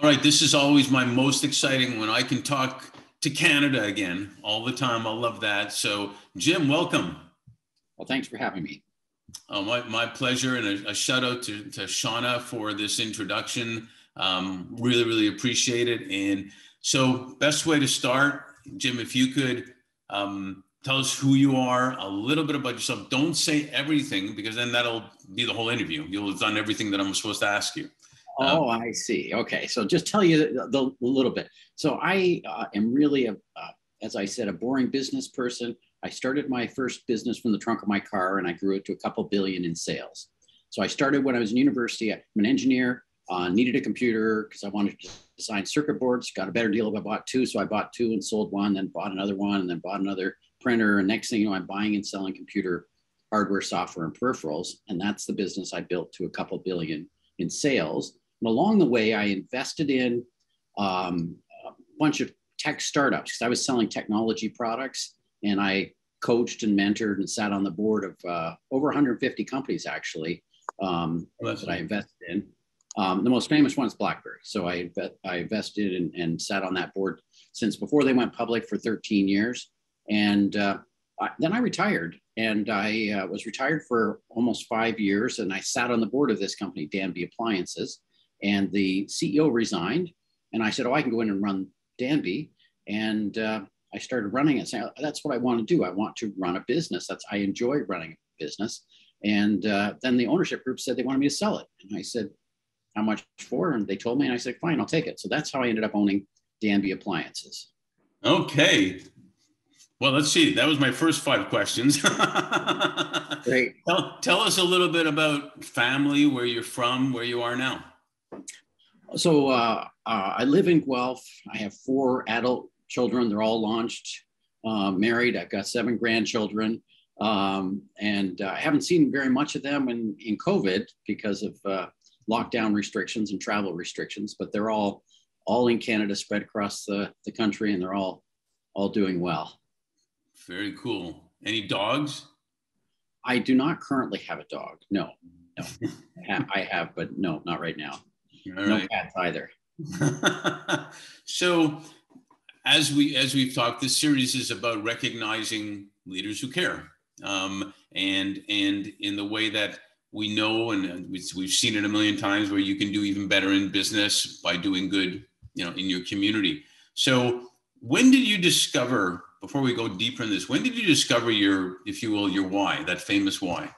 All right, this is always my most exciting when I can talk to Canada again all the time. I love that. So, Jim, welcome. Well, thanks for having me. Oh, my pleasure, and a shout out to Shauna for this introduction. Really, really appreciate it. And so, best way to start, Jim, if you could tell us who you are, a little bit about yourself. Don't say everything because then that'll be the whole interview. You'll have done everything that I'm supposed to ask you. Oh, I see. Okay, so just tell you the little bit. So I am really, as I said, a boring business person. I started my first business from the trunk of my car, and I grew it to a couple billion in sales. So I started when I was in university. I'm an engineer, needed a computer because I wanted to design circuit boards. Got a better deal if I bought two, so I bought two and sold one, then bought another one, and then bought another printer. And next thing you know, I'm buying and selling computer hardware, software, and peripherals. And that's the business I built to a couple billion in sales. And along the way, I invested in a bunch of tech startups because I was selling technology products, and I coached and mentored and sat on the board of over 150 companies actually that I invested in. The most famous one is BlackBerry. So I invested and sat on that board since before they went public for 13 years. And then I retired, and I was retired for almost 5 years. And I sat on the board of this company, Danby Appliances. And the CEO resigned, and I said, "Oh, I can go in and run Danby." And I started running it, saying, "That's what I want to do. I want to run a business. I enjoy running a business." And then the ownership group said they wanted me to sell it, and I said, "How much for?" And they told me, and I said, "Fine, I'll take it." So that's how I ended up owning Danby Appliances. Okay. Well, let's see. That was my first 5 questions. Great. Tell us a little bit about family, where you're from, where you are now. So I live in Guelph. I have 4 adult children. They're all launched, married. I've got 7 grandchildren. And I haven't seen very much of them in COVID because of lockdown restrictions and travel restrictions, but they're all in Canada, spread across the country, and they're all doing well. Very cool. Any dogs? I do not currently have a dog. No. I have, but no, not right now. All no right. cats either. So as we've talked, this series is about recognizing leaders who care, and in the way that we know, and we've seen it a million times, where you can do even better in business by doing good, in your community. So when did you discover, before we go deeper in this, when did you discover your, if you will, your why, that famous why?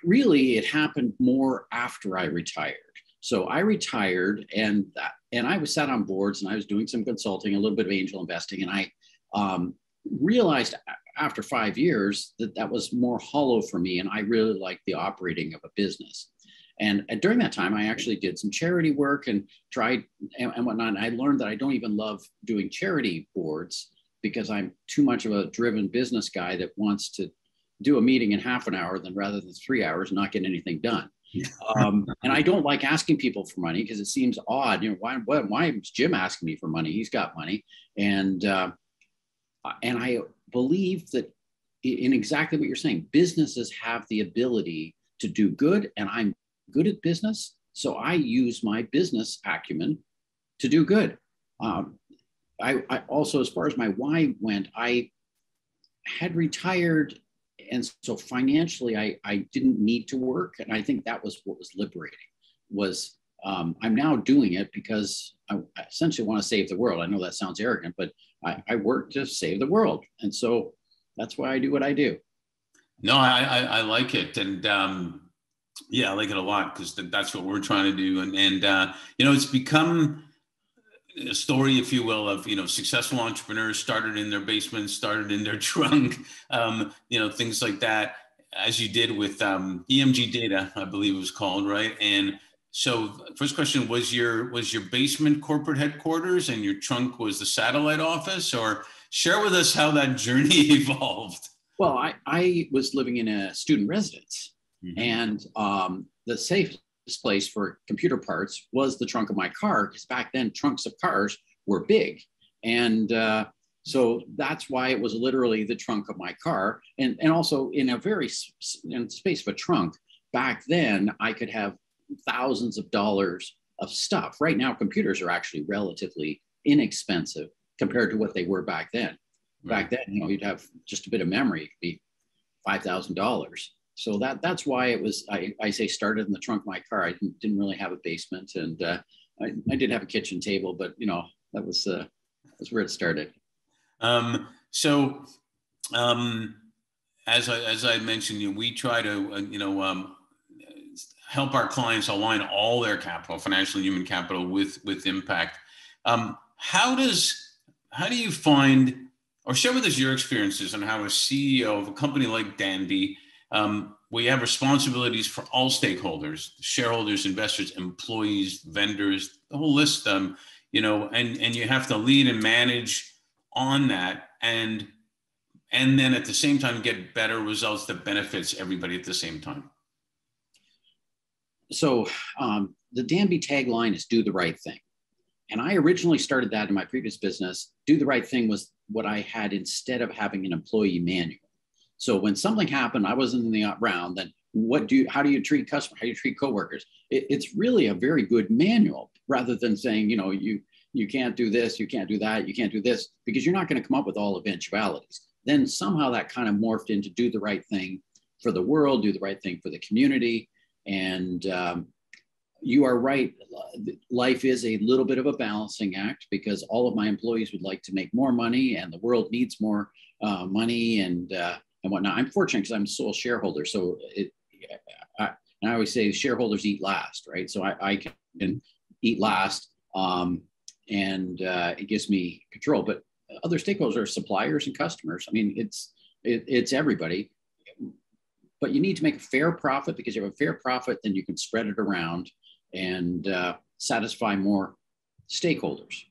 Really, it happened more after I retired. So I retired, and I was sat on boards, and I was doing some consulting, a little bit of angel investing, and I realized after 5 years that was more hollow for me, and I really liked the operating of a business. And during that time, I actually did some charity work and tried and whatnot. And I learned that I don't even love doing charity boards because I'm too much of a driven business guy that wants to do a meeting in half an hour rather than 3 hours and not get anything done. And I don't like asking people for money because it seems odd. Why is Jim asking me for money? He's got money. And I believe that in exactly what you're saying, businesses have the ability to do good, and I'm good at business. So I use my business acumen to do good. I also, as far as my why went, I had retired, and so financially, I didn't need to work. And I think that was what was liberating, was I'm now doing it because I essentially want to save the world. I know that sounds arrogant, but I work to save the world. And so that's why I do what I do. No, I like it. And yeah, I like it a lot because that's what we're trying to do. And it's become a story, if you will, of, successful entrepreneurs started in their basement, started in their trunk, things like that, as you did with EMG Data, I believe it was called, right? And so first question, was your basement corporate headquarters and your trunk was the satellite office? Or share with us how that journey evolved. Well, I was living in a student residence, mm-hmm. and the safest place for computer parts was the trunk of my car, because back then trunks of cars were big. And so that's why it was literally the trunk of my car. And also in in space of a trunk, back then I could have thousands of dollars of stuff. Right now, computers are actually relatively inexpensive compared to what they were back then. Back then, you'd have just a bit of memory, it could be $5,000. So that's why it was, I say started in the trunk of my car. I didn't really have a basement, and I did have a kitchen table, but that was where it started. So as I mentioned, we try to help our clients align all their capital, financial and human capital, with impact. How do you find, or share with us your experiences on how a CEO of a company like Danby, where you have responsibilities for all stakeholders, shareholders, investors, employees, vendors, the whole list, and you have to lead and manage on that, and then at the same time get better results that benefits everybody at the same time. So the Danby tagline is "Do the right thing." And I originally started that in my previous business. Do the right thing was what I had instead of having an employee manual. So when something happened, I wasn't in the round, then how do you treat customers? How do you treat coworkers? It's really a very good manual, rather than saying, you can't do this, you can't do that, you can't do this, because you're not going to come up with all eventualities. Then somehow that kind of morphed into do the right thing for the world, do the right thing for the community. And you are right. Life is a little bit of a balancing act, because all of my employees would like to make more money, and the world needs more money and whatnot. I'm fortunate because I'm sole shareholder. So I always say shareholders eat last, right? So I can eat last, and it gives me control. But other stakeholders are suppliers and customers. I mean, it's everybody. But you need to make a fair profit, because you have a fair profit, then you can spread it around and satisfy more stakeholders.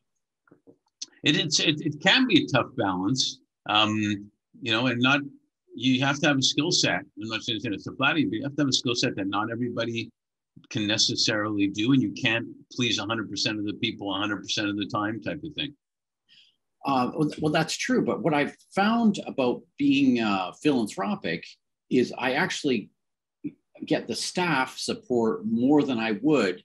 It can be a tough balance, and not, you have to have a skill set. I'm not saying it's a flattery, but you have to have a skill set that not everybody can necessarily do, and you can't please 100% of the people 100% of the time, type of thing. Well, that's true. But what I've found about being philanthropic is I actually get the staff support more than I would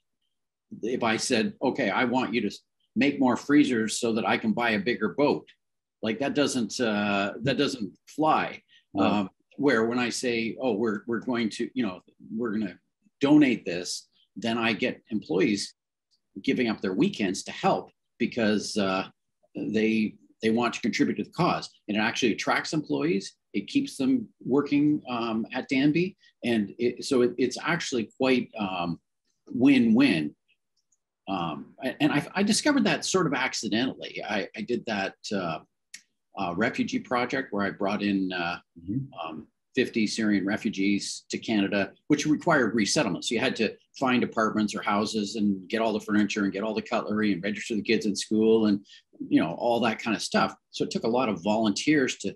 if I said, okay, I want you to make more freezers so that I can buy a bigger boat. Like that doesn't fly. No. Where when I say, oh, we're going to donate this, then I get employees giving up their weekends to help, because they want to contribute to the cause, and it actually attracts employees. It keeps them working at Danby, and it's actually quite win-win. And I discovered that sort of accidentally. I did that refugee project where I brought in 50 Syrian refugees to Canada, which required resettlement. So you had to find apartments or houses and get all the furniture and get all the cutlery and register the kids in school and all that kind of stuff. So it took a lot of volunteers to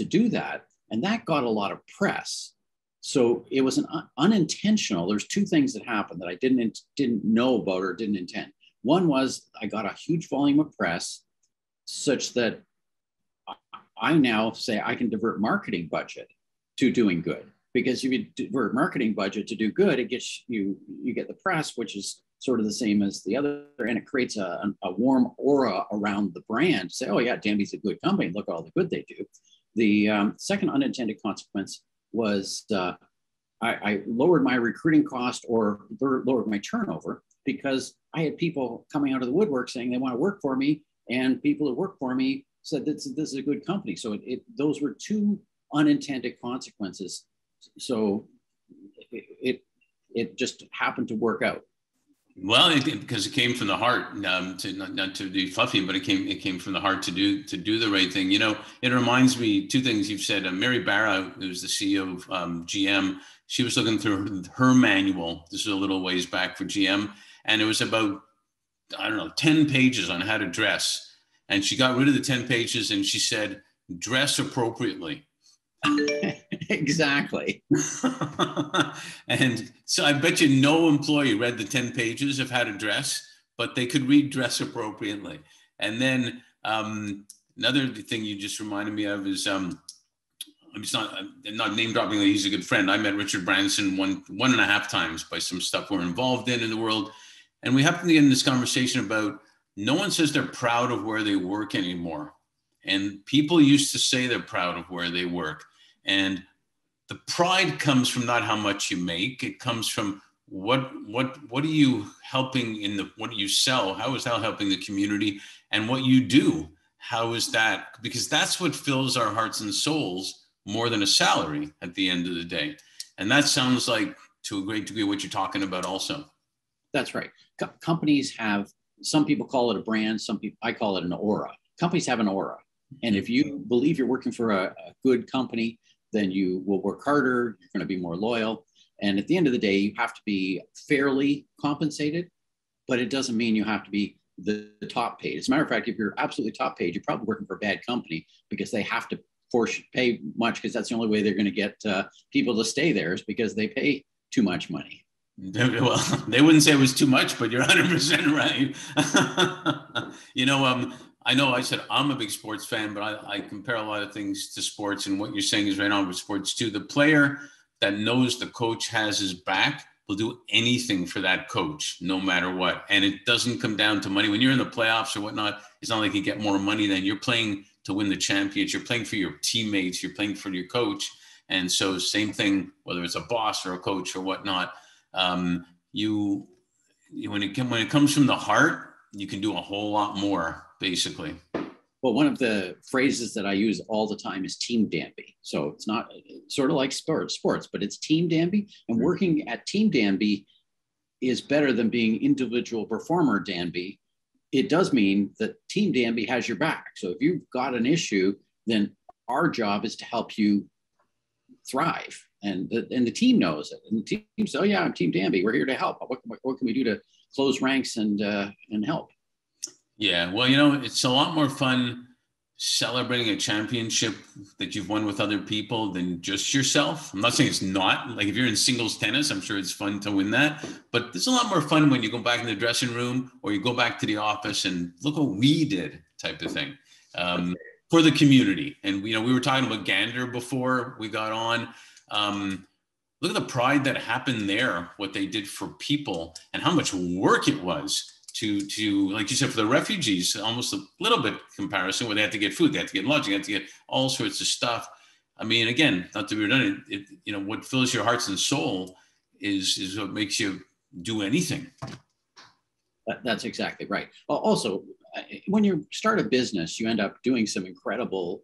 do that, and that got a lot of press. So it was an unintentional. There's two things that happened that I didn't know about or didn't intend. One was I got a huge volume of press, such that I now say I can divert marketing budget to doing good, because if you divert marketing budget to do good, it gets you get the press, which is sort of the same as the other, and it creates a warm aura around the brand. Say, oh yeah, Danby's a good company. Look at all the good they do. The second unintended consequence was I lowered my recruiting cost, or lowered my turnover, because I had people coming out of the woodwork saying they want to work for me, and people who work for me said this is a good company. So those were two unintended consequences. So it just happened to work out. Well, because it came from the heart, to not to be fluffy, but it came from the heart to do the right thing. It reminds me two things you've said. Mary Barra, who's the CEO of GM, she was looking through her manual. This is a little ways back for GM, and it was about 10 pages on how to dress, and she got rid of the 10 pages and she said, "Dress appropriately." Exactly. And so I bet you no employee read the 10 pages of how to dress, but they could read dress appropriately. And then another thing you just reminded me of is I'm not name dropping. He's a good friend. I met Richard Branson one and a half times by some stuff we're involved in the world. And we happen to get in this conversation about no one says they're proud of where they work anymore. And people used to say they're proud of where they work. And the pride comes from not how much you make. It comes from what are you helping what do you sell? How is that helping the community? And what you do, how is that? Because that's what fills our hearts and souls more than a salary at the end of the day. And that sounds like, to a great degree, what you're talking about also. That's right. Companies have, some people call it a brand, I call it an aura. Companies have an aura. And if you believe you're working for a good company, then you will work harder, you're going to be more loyal. And at the end of the day, you have to be fairly compensated, but it doesn't mean you have to be the top paid. As a matter of fact, if you're absolutely top paid, you're probably working for a bad company, because they have to force you to pay much, because that's the only way they're going to get people to stay there, is because they pay too much money. Well, they wouldn't say it was too much, but you're 100% right. I know I said I'm a big sports fan, but I compare a lot of things to sports, and what you're saying is right on with sports too. The player that knows the coach has his back will do anything for that coach, no matter what. And it doesn't come down to money. When you're in the playoffs or whatnot, it's not like you get more money than you're playing to win the championship. You're playing for your teammates. You're playing for your coach. And so same thing, whether it's a boss or a coach or whatnot, when it comes from the heart, you can do a whole lot more, basically. Well, one of the phrases that I use all the time is team Danby. So it's not sort of like sports, but it's team Danby. And working at team Danby is better than being individual performer Danby. It does mean that team Danby has your back. So if you've got an issue, then our job is to help you thrive. And the team knows it. And the team says, oh yeah, I'm team Danby. We're here to help. What can we do to close ranks and help? Yeah, well, it's a lot more fun celebrating a championship that you've won with other people than just yourself. I'm not saying it's not. Like if you're in singles tennis, I'm sure it's fun to win that. But it's a lot more fun when you go back in the dressing room or you go back to the office and look what we did, type of thing, for the community. And, we were talking about Gander before we got on. Look at the pride that happened there, what they did for people and how much work it was to like you said, for the refugees, almost a little bit comparison where they had to get food, they had to get lodging, they had to get all sorts of stuff. I mean, again, not to be redundant, what fills your hearts and soul is what makes you do anything. That's exactly right. Also, when you start a business, you end up doing some incredibly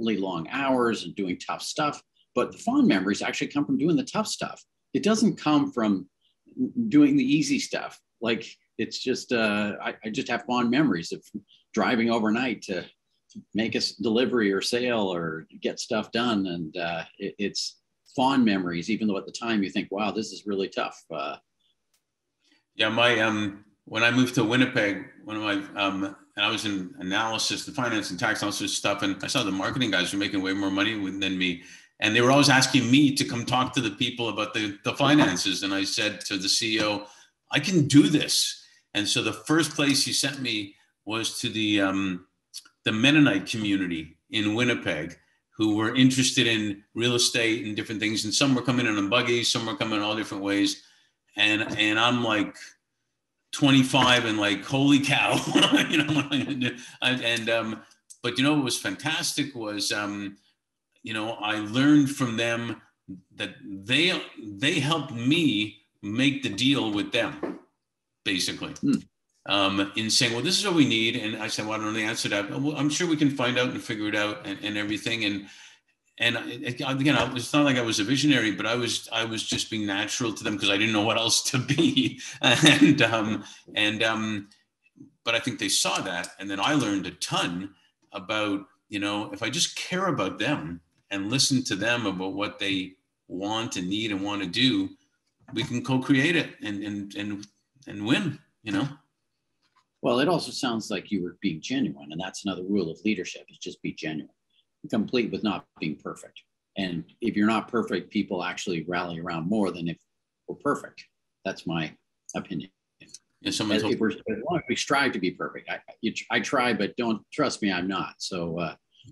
long hours and doing tough stuff. But the fond memories actually come from doing the tough stuff. It doesn't come from doing the easy stuff. Like it's just, I just have fond memories of driving overnight to make a delivery or sale or get stuff done. And it's fond memories, even though at the time you think, wow, this is really tough. Yeah, when I moved to Winnipeg, and I was in analysis, the finance and tax analysis stuff, and I saw the marketing guys were making way more money than me. And they were always asking me to come talk to the people about the finances. And I said to the CEO, I can do this. And so the first place he sent me was to the Mennonite community in Winnipeg, who were interested in real estate and different things. And some were coming in on buggies, some were coming in all different ways. And I'm like 25 and like, holy cow, but what was fantastic was, I learned from them that they helped me make the deal with them, basically, in saying, well, this is what we need. And I said, well, I don't know the answer to that. Well, I'm sure we can find out and figure it out and everything. And again, it's not like I was a visionary, but I was just being natural to them because I didn't know what else to be. But I think they saw that. And then I learned a ton about, if I just care about them and listen to them about what they want and need and want to do, we can co-create it and win, Well, it also sounds like you were being genuine. And that's another rule of leadership, is just be genuine, complete with not being perfect. And if you're not perfect, people actually rally around more than if we're perfect. That's my opinion. Yeah, as long as we strive to be perfect. I try, but don't trust me, I'm not. So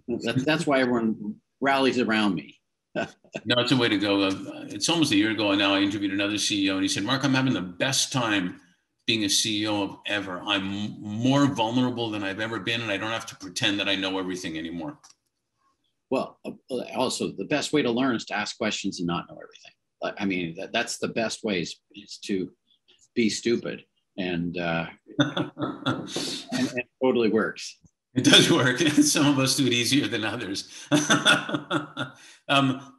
that's why everyone rallies around me. No, it's a way to go. It's almost a year ago now. I interviewed another CEO and he said, Mark, I'm having the best time being a CEO of ever. I'm more vulnerable than I've ever been, and I don't have to pretend that I know everything anymore. Well, also the best way to learn is to ask questions and not know everything. I mean, that's the best way is to be stupid, and it totally works. It does work. Some of us do it easier than others.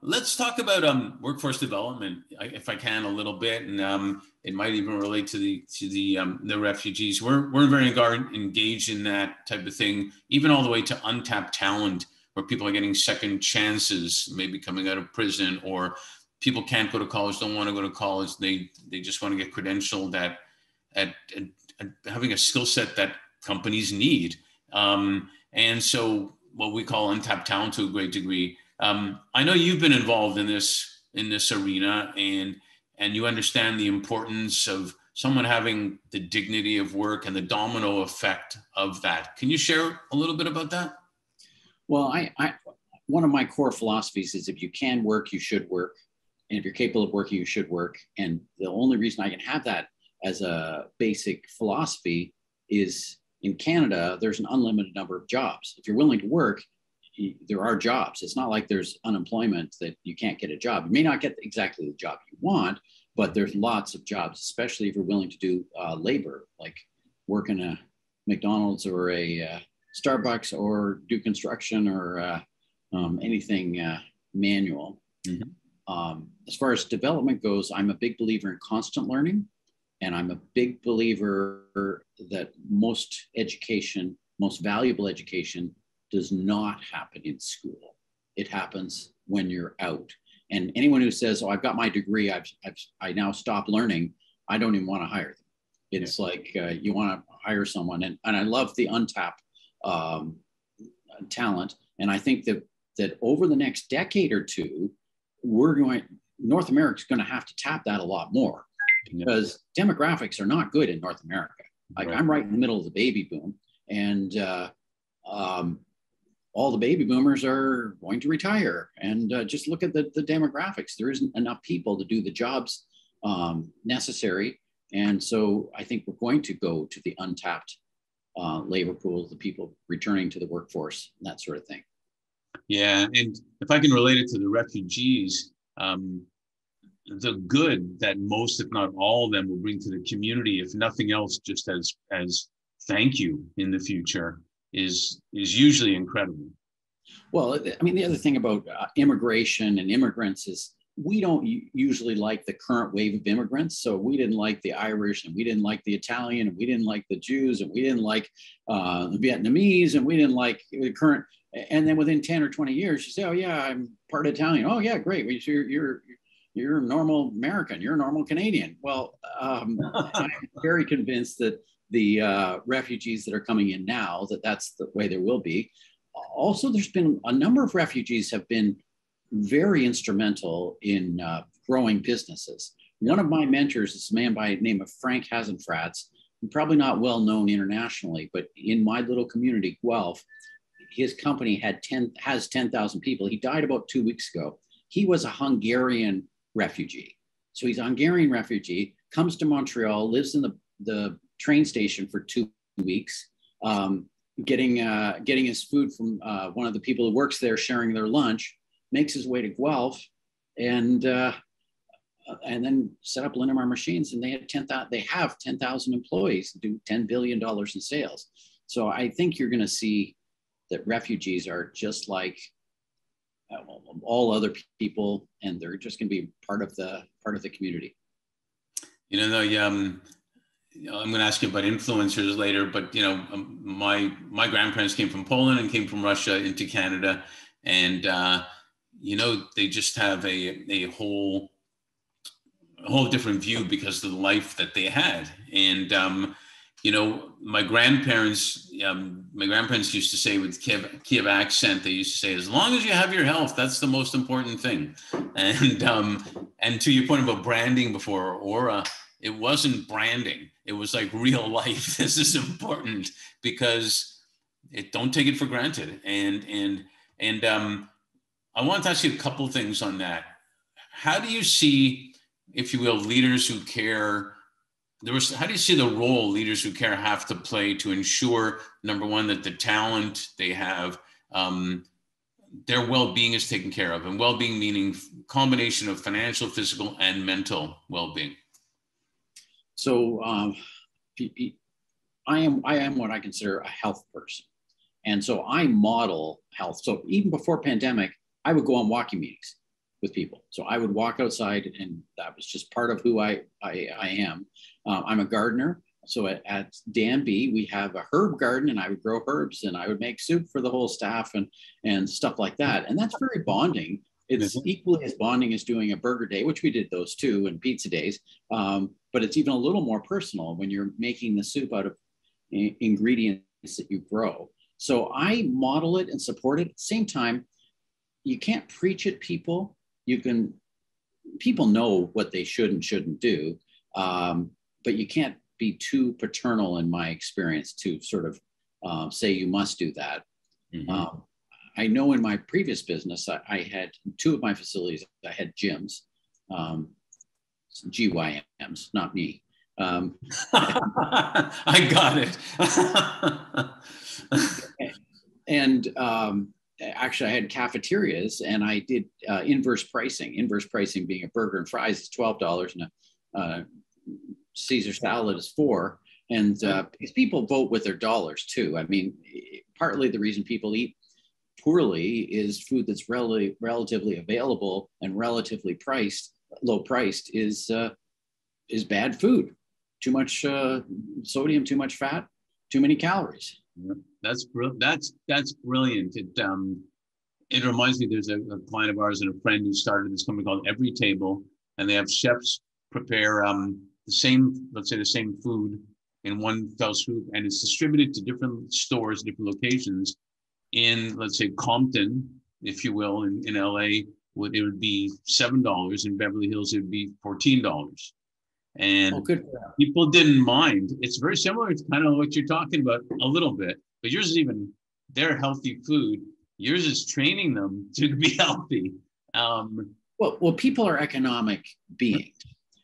Let's talk about workforce development, if I can, a little bit, and it might even relate to the refugees. We're very engaged in that type of thing, even all the way to untapped talent, where people are getting second chances, maybe coming out of prison, or people can't go to college, don't want to go to college. They just want to get credentialed at having a skill set that companies need. And so what we call untapped talent to a great degree. I know you've been involved in this arena, and you understand the importance of someone having the dignity of work and the domino effect of that. Can you share a little bit about that? Well, I one of my core philosophies is if you can work, you should work. And if you're capable of working, you should work. And the only reason I can have that as a basic philosophy is in Canada, there's an unlimited number of jobs. If you're willing to work, there are jobs. It's not like there's unemployment that you can't get a job. You may not get exactly the job you want, but there's lots of jobs, especially if you're willing to do labor, like work in a McDonald's or a Starbucks, or do construction, or anything manual. Mm-hmm. As far as development goes, I'm a big believer in constant learning. And I'm a big believer that most education, most valuable education, does not happen in school. It happens when you're out. And anyone who says, "Oh, I've got my degree, I now stop learning," I don't even want to hire them. It's like you want to hire someone, and I love the untapped talent. And I think that over the next decade or two, North America is going to have to tap that a lot more. Because demographics are not good in North America. Like, right. I'm right in the middle of the baby boom, and all the baby boomers are going to retire. And just look at the demographics. There isn't enough people to do the jobs necessary. And so I think we're going to go to the untapped labor pool, the people returning to the workforce, and that sort of thing. Yeah, and if I can relate it to the refugees, the good that most, if not all of them, will bring to the community, if nothing else, just as thank you in the future, is usually incredible. Well, I mean, the other thing about immigration and immigrants is we don't usually like the current wave of immigrants. So we didn't like the Irish, and we didn't like the Italian, and we didn't like the Jews, and we didn't like the Vietnamese, and we didn't like the current. And then within 10 or 20 years, you say, "Oh yeah, I'm part Italian. Oh yeah, great. You're a normal American. You're a normal Canadian." Well, I'm very convinced that the refugees that are coming in now, that's the way there will be. Also, there's been a number of refugees have been very instrumental in growing businesses. One of my mentors is a man by the name of Frank Hasenfratz, probably not well known internationally, but in my little community, Guelph, his company has 10,000 people. He died about 2 weeks ago. He was a Hungarian refugee. So he's a Hungarian refugee, comes to Montreal, lives in the train station for 2 weeks, getting his food from one of the people who works there, sharing their lunch, makes his way to Guelph, and then set up Linamar Machines, and they have 10,000 employees, do $10 billion in sales. So I think you're going to see that refugees are just like all other people, and they're just going to be part of the community. I'm going to ask you about influencers later, but my grandparents came from Poland and came from Russia into Canada, and they just have a whole different view because of the life that they had. And my grandparents used to say, with Kiev accent, they used to say, "As long as you have your health, that's the most important thing." And to your point about branding before, Aura, it wasn't branding. It was like real life. This is important because don't take it for granted. And I want to ask you a couple of things on that. How do you see, if you will, leaders who care how do you see the role Leaders Who Care have to play to ensure, number one, that the talent they have, their well-being is taken care of, and well-being meaning combination of financial, physical, and mental well-being? So I am what I consider a health person. And so I model health. So even before pandemic, I would go on walking meetings with people. So I would walk outside, and that was just part of who I am. I'm a gardener. So at Danby, we have a herb garden, and I would grow herbs, and I would make soup for the whole staff and stuff like that. And that's very bonding. It's equally as bonding as doing a burger day, which we did those too, and pizza days. But it's even a little more personal when you're making the soup out of ingredients that you grow. So I model it and support it. At the same time, you can't preach at people. People know what they should and shouldn't do, but you can't be too paternal, in my experience, to sort of say you must do that. Mm-hmm. I know in my previous business, I had two of my facilities, I had gyms, GYMs, not me. I got it. And actually, I had cafeterias, and I did inverse pricing. Inverse pricing being a burger and fries is $12, and a Caesar salad is $4. And because people vote with their dollars too. I mean, partly the reason people eat poorly is food that's relatively available and relatively low priced is bad food. Too much sodium, too much fat, too many calories. That's brilliant. It reminds me, there's a client of ours and a friend who started this company called Every Table, and they have chefs prepare the same food in one fell swoop, and it's distributed to different stores, different locations. In, let's say, Compton, if you will, in LA, it would be $7. In Beverly Hills, it would be $14. And people didn't mind. It's very similar to kind of what you're talking about a little bit, but yours is even their healthy food. Yours is training them to be healthy. Well, people are economic beings.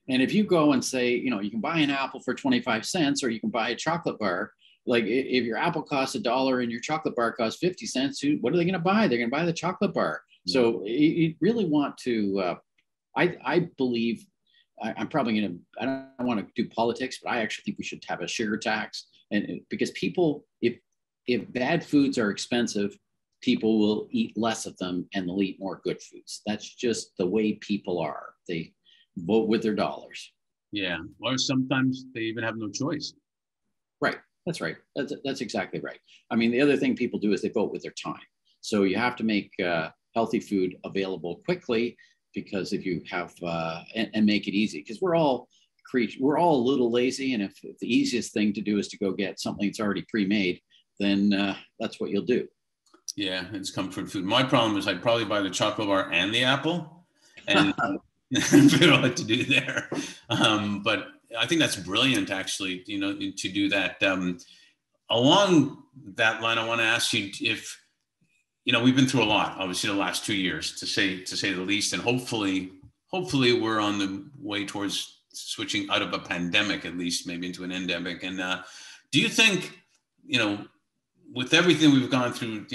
And if you go and say, you can buy an apple for 25 cents, or you can buy a chocolate bar, like if your apple costs $1 and your chocolate bar costs 50 cents, what are they going to buy? They're going to buy the chocolate bar. Mm-hmm. So you really want to, I believe, I'm probably going to, I don't want to do politics, but I actually think we should have a sugar tax. And because people, if bad foods are expensive, people will eat less of them and they'll eat more good foods. That's just the way people are. They vote with their dollars. Yeah. Or sometimes they even have no choice. Right. That's right. That's exactly right. I mean, the other thing people do is they vote with their time. So you have to make healthy food available quickly, because if you have and make it easy, because we're all a little lazy, and if the easiest thing to do is to go get something that's already pre-made, then that's what you'll do. Yeah, it's comfort food. My problem is I'd probably buy the chocolate bar and the apple, and figure out what to do there. But I think that's brilliant, actually, to do that. Along that line, I want to ask you if, we've been through a lot, obviously, the last 2 years, to say the least, and hopefully we're on the way towards switching out of a pandemic, at least maybe into an endemic. And do you think, with everything we've gone through,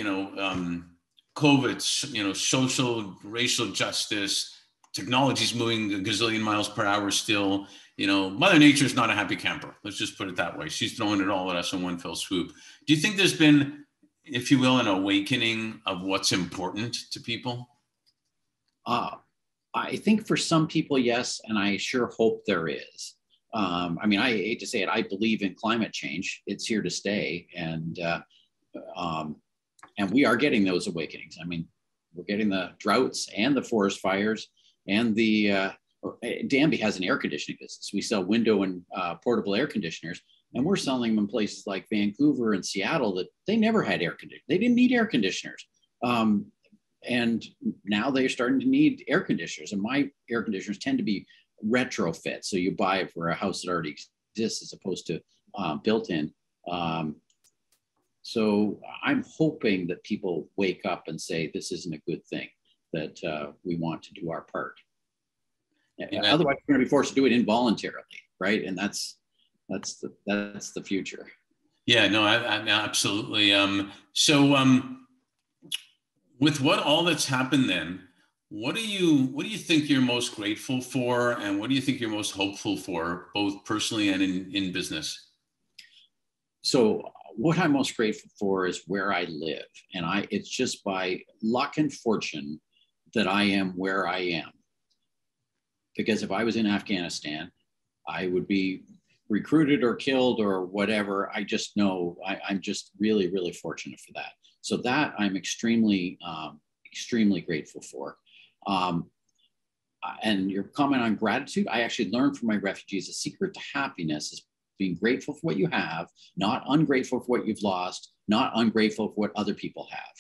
COVID, social, racial justice, technology's moving a gazillion miles per hour still, Mother Nature is not a happy camper. Let's just put it that way. She's throwing it all at us in one fell swoop. Do you think there's been, if you will, an awakening of what's important to people? I think for some people, yes. And I sure hope there is. I hate to say it, I believe in climate change. It's here to stay. And we are getting those awakenings. I mean, we're getting the droughts and the forest fires, and Danby has an air conditioning business. We sell window and portable air conditioners, and we're selling them in places like Vancouver and Seattle that they never had air conditioning. They didn't need air conditioners. And now they're starting to need air conditioners. And my air conditioners tend to be retrofit. So you buy it for a house that already exists as opposed to built in. So I'm hoping that people wake up and say, this isn't a good thing, that we want to do our part. Yeah. Otherwise, we're going to be forced to do it involuntarily, right? And that's that's the future. Yeah, no, I absolutely. With what all that's happened then, what do you think you're most grateful for, and what do you think you're most hopeful for, both personally and in business? So what I'm most grateful for is where I live. And it's just by luck and fortune that I am where I am. Because if I was in Afghanistan, I would be recruited or killed or whatever. I just know I'm just really, really fortunate for that. So that I'm extremely, extremely grateful for. And your comment on gratitude, I actually learned from my refugees, the secret to happiness is being grateful for what you have, not ungrateful for what you've lost, not ungrateful for what other people have.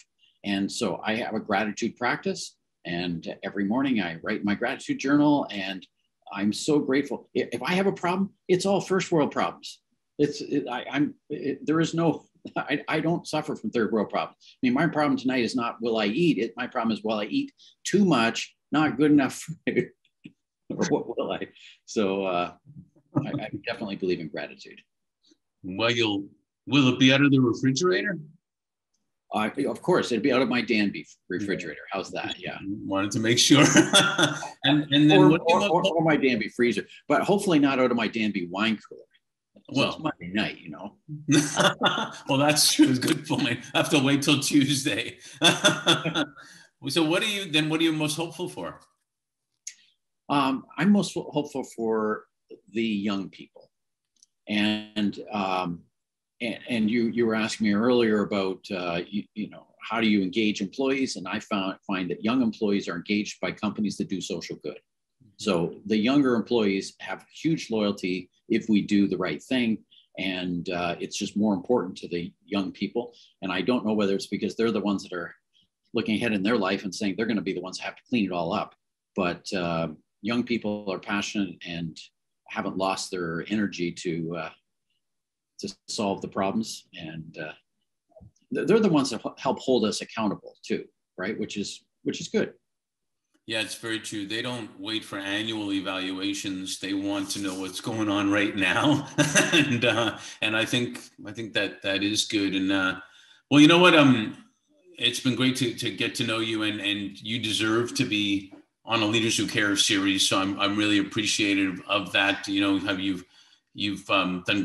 And so I have a gratitude practice, and every morning I write my gratitude journal, and I'm so grateful. If I have a problem, it's all first world problems. There is no, I don't suffer from third world problems. I mean, my problem tonight is not will I eat? My problem is will I eat too much, not good enough food, or what will I? So I definitely believe in gratitude. Well, will it be out of the refrigerator? Of course, it'd be out of my Danby refrigerator. How's that? Yeah. Wanted to make sure. and then or my Danby freezer, but hopefully not out of my Danby wine cooler. So it's Monday night, you know. Well, that's true. Good point. I have to wait till Tuesday. So what are you most hopeful for? I'm most hopeful for the young people. And you were asking me earlier about, how do you engage employees? And I find that young employees are engaged by companies that do social good. So the younger employees have huge loyalty if we do the right thing. And it's just more important to the young people. And I don't know whether it's because they're the ones that are looking ahead in their life and saying they're going to be the ones that have to clean it all up. But young people are passionate and haven't lost their energy to solve the problems. And they're the ones that help hold us accountable too, right? Which is good. Yeah, it's very true. They don't wait for annual evaluations. They want to know what's going on right now, and I think that is good. And well, you know what? It's been great to get to know you, and you deserve to be on a Leaders Who Care series. So I'm really appreciative of that. You know, you've done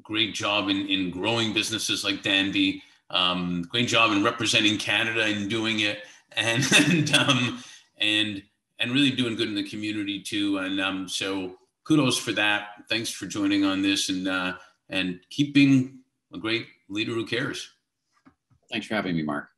great job in growing businesses like Danby. Great job in representing Canada and doing it, and really doing good in the community too. And so kudos for that. Thanks for joining on this, and keep being a great leader who cares. Thanks for having me, Mark.